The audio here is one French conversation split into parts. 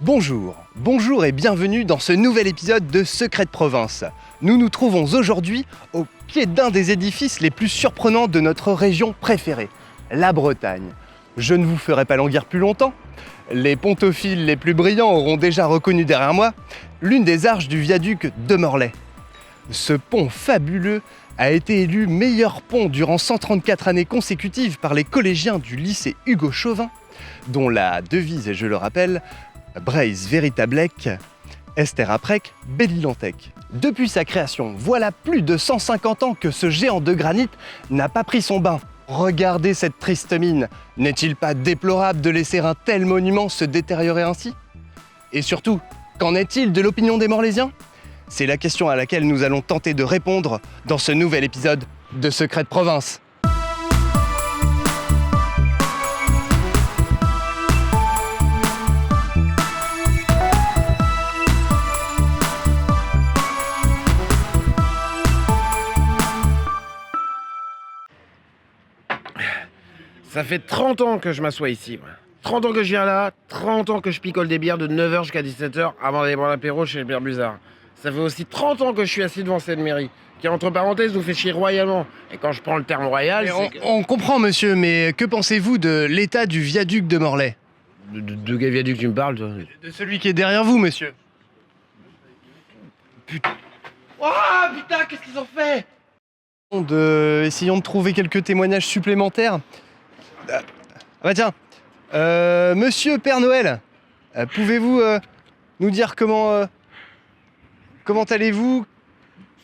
Bonjour et bienvenue dans ce nouvel épisode de Secrets de Province. Nous nous trouvons aujourd'hui au pied d'un des édifices les plus surprenants de notre région préférée, la Bretagne. Je ne vous ferai pas languir plus longtemps. Les pontophiles les plus brillants auront déjà reconnu derrière moi l'une des arches du viaduc de Morlaix. Ce pont fabuleux a été élu meilleur pont durant 134 années consécutives par les collégiens du lycée Hugo Chauvin, dont la devise est, je le rappelle, Breis Veritablec, Esther Aprec, Bellilantec. Depuis sa création, voilà plus de 150 ans que ce géant de granit n'a pas pris son bain. Regardez cette triste mine. N'est-il pas déplorable de laisser un tel monument se détériorer ainsi? Et surtout, qu'en est-il de l'opinion des Morlaisiens? C'est la question à laquelle nous allons tenter de répondre dans ce nouvel épisode de Secrets de Province. Ça fait 30 ans que je m'assois ici, moi. 30 ans que je viens là, 30 ans que je picole des bières de 9h jusqu'à 17h avant d'aller boire l'apéro chez le Père Buzard. Ça fait aussi 30 ans que je suis assis devant cette mairie, qui entre parenthèses nous fait chier royalement. Et quand je prends le terme royal, On comprend monsieur, mais que pensez-vous de l'état du viaduc de Morlaix? De quel viaduc tu me parles, toi? De celui qui est derrière vous, monsieur. Oh putain, qu'est-ce qu'ils ont fait? Essayons de trouver quelques témoignages supplémentaires. Ah bah tiens, monsieur Père Noël, pouvez-vous nous dire comment allez-vous?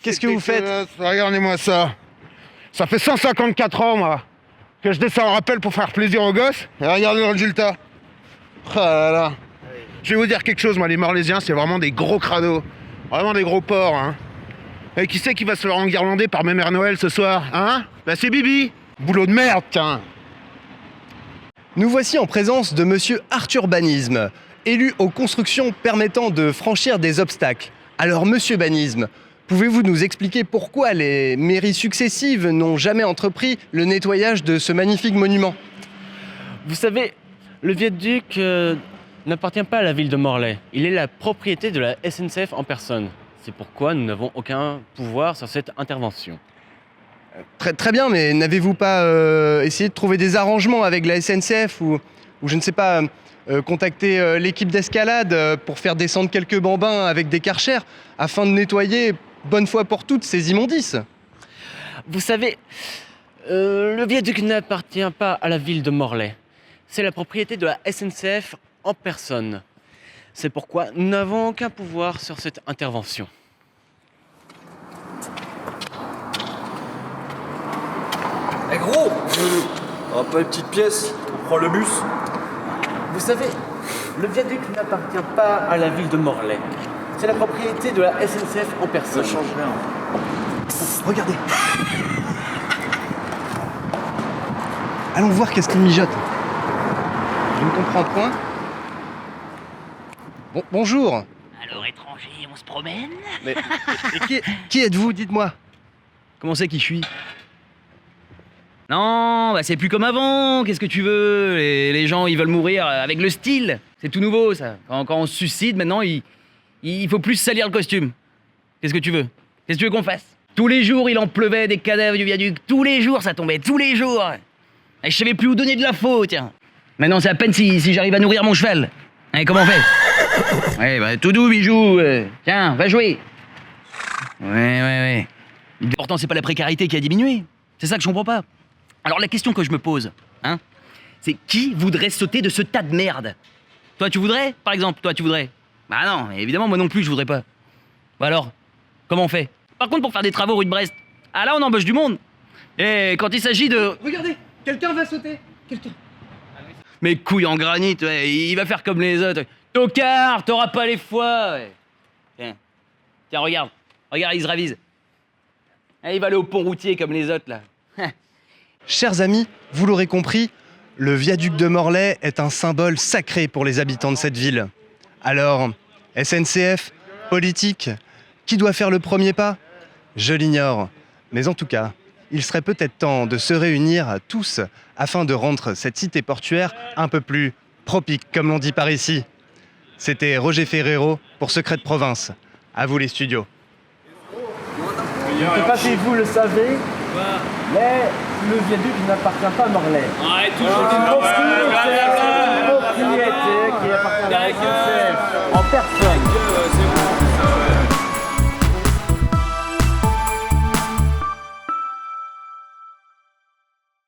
Qu'est-ce que vous faites? Regardez-moi ça. Ça fait 154 ans, moi, que je descends en rappel pour faire plaisir aux gosses. Et regardez le résultat. Oh là là. Je vais vous dire quelque chose, moi, les Morlaisiens, c'est vraiment des gros crados. Vraiment des gros porcs, hein. Et qui c'est qui va se faire enguirlander par Mère Noël ce soir, hein? Bah c'est Bibi. Boulot de merde, tiens. Nous voici en présence de monsieur Arthur Banisme, élu aux constructions permettant de franchir des obstacles. Alors monsieur Banisme, pouvez-vous nous expliquer pourquoi les mairies successives n'ont jamais entrepris le nettoyage de ce magnifique monument? Vous savez, le viaduc n'appartient pas à la ville de Morlaix. Il est la propriété de la SNCF en personne. C'est pourquoi nous n'avons aucun pouvoir sur cette intervention. Très bien, mais n'avez-vous pas essayé de trouver des arrangements avec la SNCF ou je ne sais pas, contacter l'équipe d'escalade pour faire descendre quelques bambins avec des karchers afin de nettoyer bonne fois pour toutes ces immondices? Vous savez, le viaduc n'appartient pas à la ville de Morlaix. C'est la propriété de la SNCF en personne. C'est pourquoi nous n'avons aucun pouvoir sur cette intervention. Eh gros, on pas une petite pièce, on prend le bus. Vous savez, le viaduc n'appartient pas à la ville de Morlaix. C'est la propriété de la SNCF en Ça personne. change rien. Regardez. Allons voir qu'est-ce qu'il mijote. Je ne comprends point. Bonjour. Alors, étranger, on se promène? Mais qui êtes-vous, dites-moi? Comment c'est qui je suis? Non, bah c'est plus comme avant, qu'est-ce que tu veux? Les gens, ils veulent mourir avec le style. C'est tout nouveau, ça. Quand on se suicide, maintenant, il faut plus salir le costume. Qu'est-ce que tu veux? Qu'est-ce que tu veux qu'on fasse? Tous les jours, il en pleuvait des cadavres du viaduc. Tous les jours, ça tombait, tous les jours. Et je savais plus où donner de la faute, tiens. Maintenant, c'est à peine si j'arrive à nourrir mon cheval. Hein, comment on fait? Ouais, bah tout doux, bijou. Tiens, va jouer. Ouais. Pourtant, c'est pas la précarité qui a diminué. C'est ça que je comprends pas. Alors la question que je me pose, hein, c'est qui voudrait sauter de ce tas de merde? Toi tu voudrais, par exemple, toi tu voudrais? Bah non, évidemment moi non plus je voudrais pas. Bah alors, comment on fait? Par contre pour faire des travaux rue de Brest, ah là on embauche du monde. Et quand il s'agit de... Regardez, quelqu'un va sauter. Quelqu'un. Mais couille en granit, ouais, il va faire comme les autres. Tocard, t'auras pas les foies. Ouais. Tiens, regarde, il se ravise. Et il va aller au pont routier comme les autres là. Chers amis, vous l'aurez compris, le viaduc de Morlaix est un symbole sacré pour les habitants de cette ville. Alors, SNCF, politique, qui doit faire le premier pas? Je l'ignore. Mais en tout cas, il serait peut-être temps de se réunir tous afin de rendre cette cité portuaire un peu plus propice, comme l'on dit par ici. C'était Roger Ferrero pour Secret de Province. À vous les studios. Je ne sais pas si vous le savez, mais le viaduc n'appartient pas à Morlaix. Arrête C'est une fausse